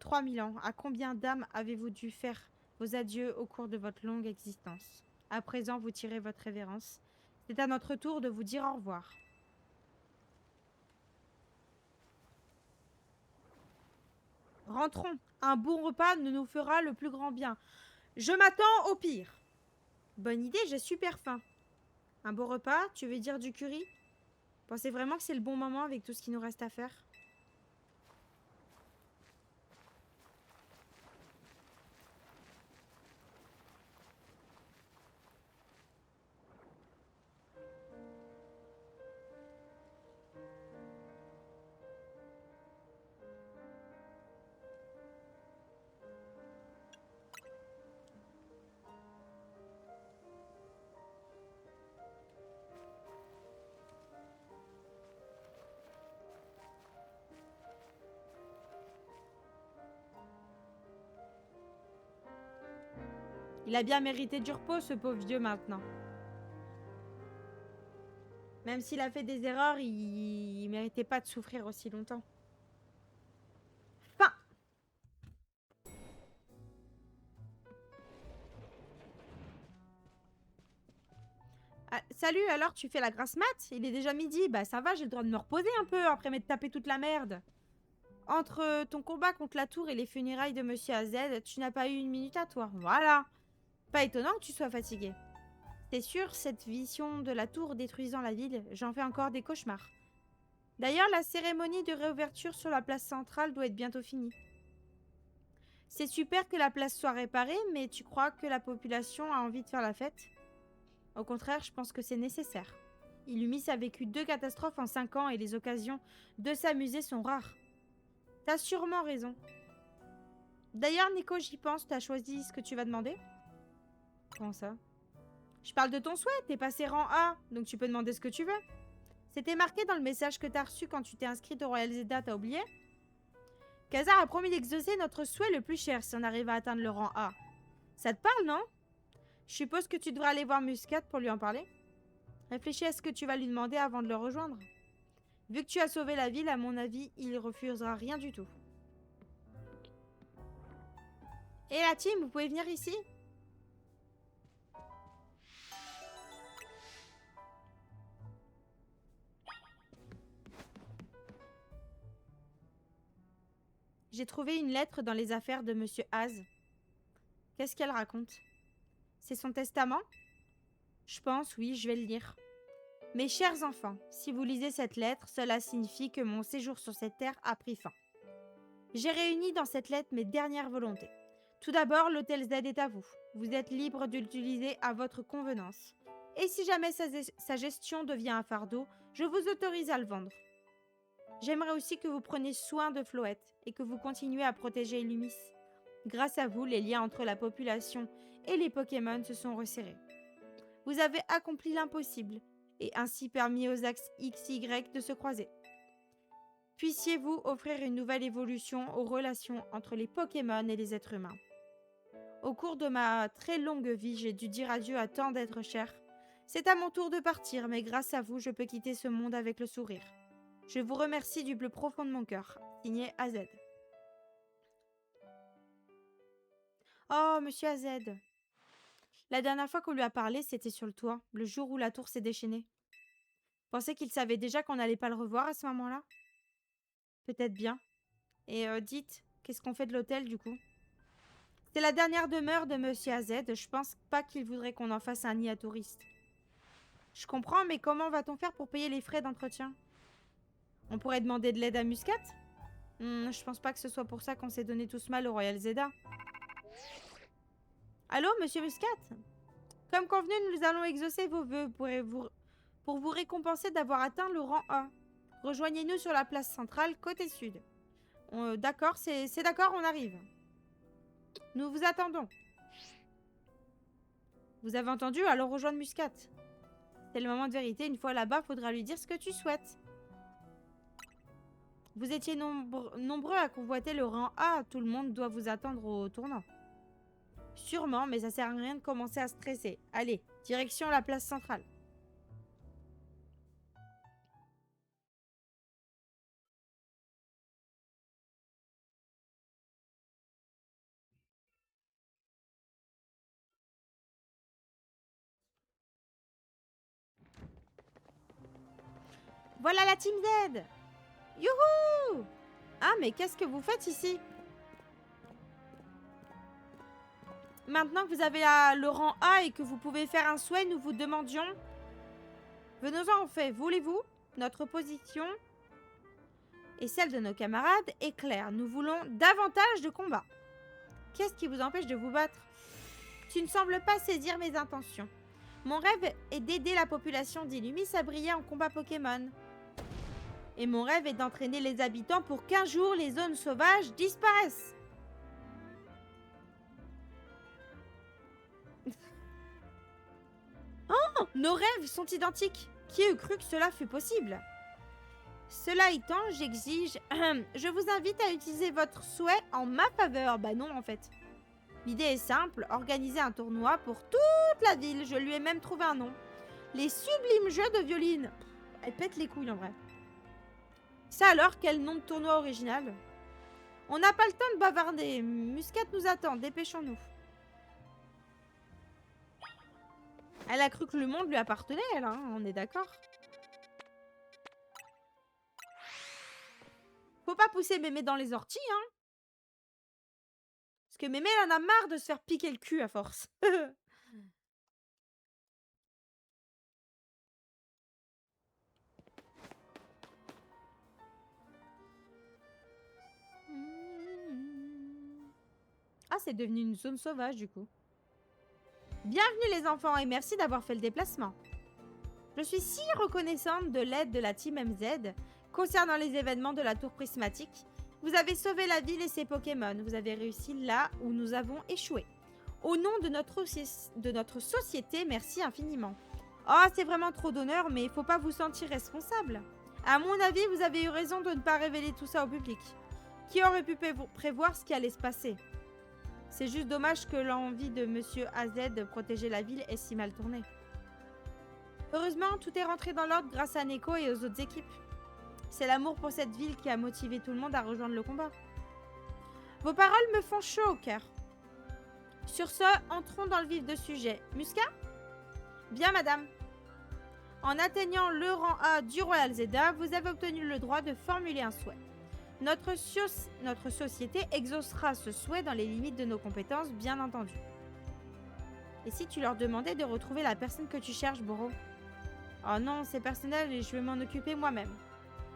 « 3000 ans. À combien d'âmes avez-vous dû faire vos adieux au cours de votre longue existence? À présent, vous tirez votre révérence. C'est à notre tour de vous dire au revoir. » Rentrons. Un bon repas nous fera le plus grand bien. Je m'attends au pire. Bonne idée, j'ai super faim. Un beau repas, tu veux dire du curry? Pensez vraiment que c'est le bon moment avec tout ce qui nous reste à faire? Il a bien mérité du repos, ce pauvre vieux, maintenant. Même s'il a fait des erreurs, il méritait pas de souffrir aussi longtemps. Fin. Ah, salut, alors tu fais la grasse mat? Il est déjà midi. Bah ça va, j'ai le droit de me reposer un peu après m'être tapé toute la merde. Entre ton combat contre la tour et les funérailles de Monsieur AZ, tu n'as pas eu une minute à toi. Voilà. Pas étonnant que tu sois fatigué. C'est sûr, cette vision de la tour détruisant la ville, j'en fais encore des cauchemars. D'ailleurs, la cérémonie de réouverture sur la place centrale doit être bientôt finie. C'est super que la place soit réparée, mais tu crois que la population a envie de faire la fête? Au contraire, je pense que c'est nécessaire. Illumis a vécu 2 catastrophes en 5 ans et les occasions de s'amuser sont rares. T'as sûrement raison. D'ailleurs, Nico, j'y pense, t'as choisi ce que tu vas demander? Comment ça? Je parle de ton souhait, t'es passé rang A, donc tu peux demander ce que tu veux. C'était marqué dans le message que t'as reçu quand tu t'es inscrite au Royal Zelda, t'as oublié? Khazar a promis d'exaucer notre souhait le plus cher si on arrive à atteindre le rang A. Ça te parle, non? Je suppose que tu devrais aller voir Muscat pour lui en parler. Réfléchis à ce que tu vas lui demander avant de le rejoindre. Vu que tu as sauvé la ville, à mon avis, il refusera rien du tout. Et la team, vous pouvez venir ici? J'ai trouvé une lettre dans les affaires de Monsieur Az. Qu'est-ce qu'elle raconte? C'est son testament? Je pense, oui, je vais le lire. Mes chers enfants, si vous lisez cette lettre, cela signifie que mon séjour sur cette terre a pris fin. J'ai réuni dans cette lettre mes dernières volontés. Tout d'abord, l'hôtel Z est à vous. Vous êtes libre de l'utiliser à votre convenance. Et si jamais sa gestion devient un fardeau, je vous autorise à le vendre. J'aimerais aussi que vous preniez soin de Floette et que vous continuez à protéger Lumis. Grâce à vous, les liens entre la population et les Pokémon se sont resserrés. Vous avez accompli l'impossible et ainsi permis aux axes X et Y de se croiser. Puissiez-vous offrir une nouvelle évolution aux relations entre les Pokémon et les êtres humains. Au cours de ma très longue vie, j'ai dû dire adieu à tant d'êtres chers. C'est à mon tour de partir, mais grâce à vous, je peux quitter ce monde avec le sourire. Je vous remercie du plus profond de mon cœur. Signé AZ. Oh, monsieur AZ. La dernière fois qu'on lui a parlé, c'était sur le toit, le jour où la tour s'est déchaînée. Pensez qu'il savait déjà qu'on n'allait pas le revoir à ce moment-là? Peut-être bien. Et dites, qu'est-ce qu'on fait de l'hôtel du coup? C'est la dernière demeure de monsieur AZ. Je pense pas qu'il voudrait qu'on en fasse un nid à touristes. Je comprends, mais comment va-t-on faire pour payer les frais d'entretien? On pourrait demander de l'aide à Muscat? Je pense pas que ce soit pour ça qu'on s'est donné tous mal au Royal Zelda. Allô, monsieur Muscat? Comme convenu, nous allons exaucer vos vœux pour vous récompenser d'avoir atteint le rang A. Rejoignez-nous sur la place centrale, côté sud. D'accord, c'est d'accord, on arrive. Nous vous attendons. Vous avez entendu? Alors rejoindre Muscat. C'est le moment de vérité. Une fois là-bas, faudra lui dire ce que tu souhaites. Vous étiez nombreux à convoiter le rang A. Tout le monde doit vous attendre au tournant. Sûrement, mais ça sert à rien de commencer à stresser. Allez, direction la place centrale. Voilà la Team Z! Youhou! Ah, mais qu'est-ce que vous faites ici? Maintenant que vous avez le rang A et que vous pouvez faire un souhait, nous vous demandions... Venons-en en fait, voulez-vous? Notre position et celle de nos camarades est claire. Nous voulons davantage de combats. Qu'est-ce qui vous empêche de vous battre? Tu ne sembles pas saisir mes intentions. Mon rêve est d'aider la population d'Illumis à briller en combat Pokémon. Et mon rêve est d'entraîner les habitants pour qu'un jour les zones sauvages disparaissent. Oh, nos rêves sont identiques. Qui eût cru que cela fût possible? Cela étant, j'exige... je vous invite à utiliser votre souhait en ma faveur. Bah non, en fait. L'idée est simple, organiser un tournoi pour toute la ville. Je lui ai même trouvé un nom. Les sublimes jeux de violine. Elle pète les couilles, en vrai. Ça alors, quel nom de tournoi original? On n'a pas le temps de bavarder. Muscat nous attend, dépêchons-nous. Elle a cru que le monde lui appartenait, elle, hein, on est d'accord. Faut pas pousser Mémé dans les orties, hein. Parce que Mémé, elle en a marre de se faire piquer le cul à force. Ah, c'est devenu une zone sauvage, du coup. Bienvenue les enfants et merci d'avoir fait le déplacement. Je suis si reconnaissante de l'aide de la Team MZ concernant les événements de la tour prismatique. Vous avez sauvé la ville et ses Pokémon. Vous avez réussi là où nous avons échoué. Au nom de notre société, merci infiniment. Oh, c'est vraiment trop d'honneur, mais il faut pas vous sentir responsable. À mon avis, vous avez eu raison de ne pas révéler tout ça au public. Qui aurait pu prévoir ce qui allait se passer? C'est juste dommage que l'envie de Monsieur AZ de protéger la ville ait si mal tourné. Heureusement, tout est rentré dans l'ordre grâce à Neko et aux autres équipes. C'est l'amour pour cette ville qui a motivé tout le monde à rejoindre le combat. Vos paroles me font chaud au cœur. Sur ce, entrons dans le vif du sujet. Musca? Bien, madame. En atteignant le rang A du Royal Zeda, vous avez obtenu le droit de formuler un souhait. Notre société exaucera ce souhait dans les limites de nos compétences, bien entendu. Et si tu leur demandais de retrouver la personne que tu cherches, Boro? Oh non, c'est personnel et je vais m'en occuper moi-même.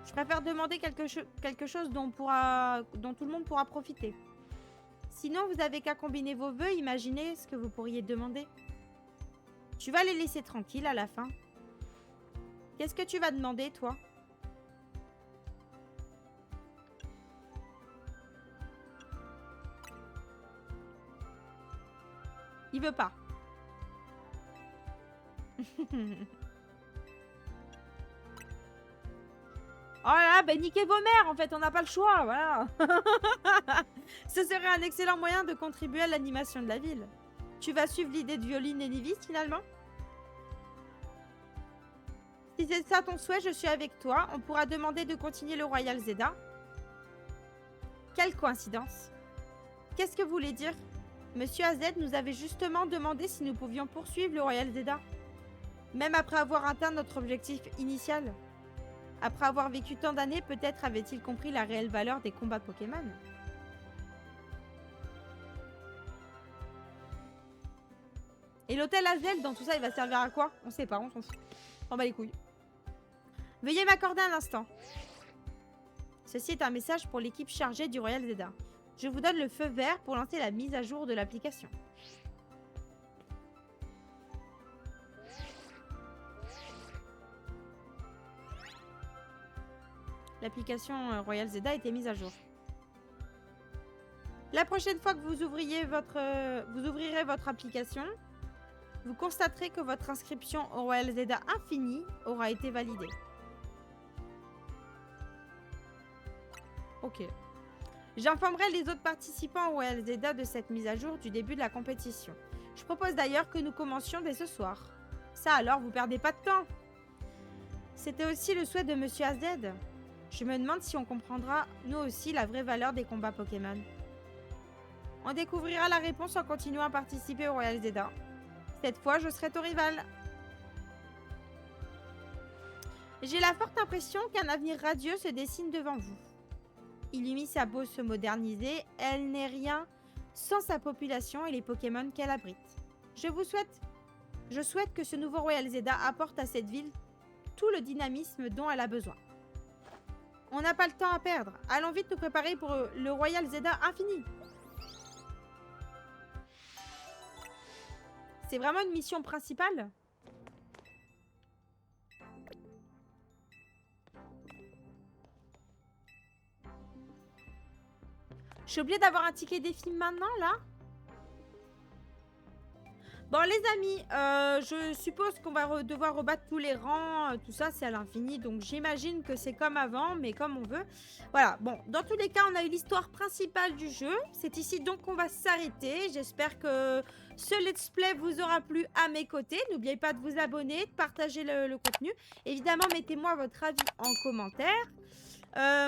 Je préfère demander quelque chose dont tout le monde pourra profiter. Sinon, vous n'avez qu'à combiner vos vœux, imaginez ce que vous pourriez demander. Tu vas les laisser tranquilles à la fin. Qu'est-ce que tu vas demander, toi? Il veut pas. Oh là là, ben niquez vos mères, en fait, on n'a pas le choix, voilà. Ce serait un excellent moyen de contribuer à l'animation de la ville. Tu vas suivre l'idée de Violine et Nivis, finalement? Si c'est ça ton souhait, je suis avec toi. On pourra demander de continuer le Royal Zeda. Quelle coïncidence. Qu'est-ce que vous voulez dire? Monsieur AZ nous avait justement demandé si nous pouvions poursuivre le Royal Zeda. Même après avoir atteint notre objectif initial. Après avoir vécu tant d'années, peut-être avait-il compris la réelle valeur des combats Pokémon. Et l'hôtel Azel, dans tout ça, il va servir à quoi? On sait pas, on s'en fout. On bat les couilles. Veuillez m'accorder un instant. Ceci est un message pour l'équipe chargée du Royal Zeda. Je vous donne le feu vert pour lancer la mise à jour de l'application. L'application Royal Zeda a été mise à jour. La prochaine fois que vous ouvrirez votre application, vous constaterez que votre inscription au Royal Zeda Infini aura été validée. Ok. J'informerai les autres participants au Royal Zeda de cette mise à jour du début de la compétition. Je propose d'ailleurs que nous commencions dès ce soir. Ça alors, vous perdez pas de temps. C'était aussi le souhait de Monsieur AZ. Je me demande si on comprendra, nous aussi, la vraie valeur des combats Pokémon. On découvrira la réponse en continuant à participer au Royal Zeda. Cette fois, je serai ton rival. J'ai la forte impression qu'un avenir radieux se dessine devant vous. Illumis a beau se moderniser, elle n'est rien sans sa population et les Pokémon qu'elle abrite. Je souhaite que ce nouveau Royal Zeda apporte à cette ville tout le dynamisme dont elle a besoin. On n'a pas le temps à perdre. Allons vite nous préparer pour le Royal Zeda Infini. C'est vraiment une mission principale? Je suis obligée d'avoir un ticket défi maintenant, là? Bon, les amis, je suppose qu'on va devoir rebattre tous les rangs. Tout ça, c'est à l'infini. Donc, j'imagine que c'est comme avant, mais comme on veut. Voilà. Bon, dans tous les cas, on a eu l'histoire principale du jeu. C'est ici donc qu'on va s'arrêter. J'espère que ce let's play vous aura plu à mes côtés. N'oubliez pas de vous abonner, de partager le contenu. Évidemment, mettez-moi votre avis en commentaire.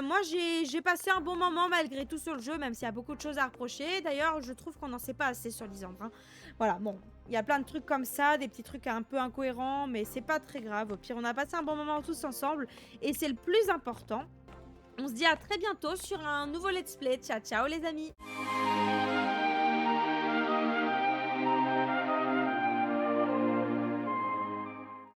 Moi, j'ai passé un bon moment malgré tout sur le jeu, même s'il y a beaucoup de choses à reprocher. D'ailleurs, je trouve qu'on n'en sait pas assez sur Lysandre. Hein. Voilà, bon, il y a plein de trucs comme ça, des petits trucs un peu incohérents, mais c'est pas très grave. Au pire, on a passé un bon moment tous ensemble et c'est le plus important. On se dit à très bientôt sur un nouveau let's play. Ciao, ciao les amis!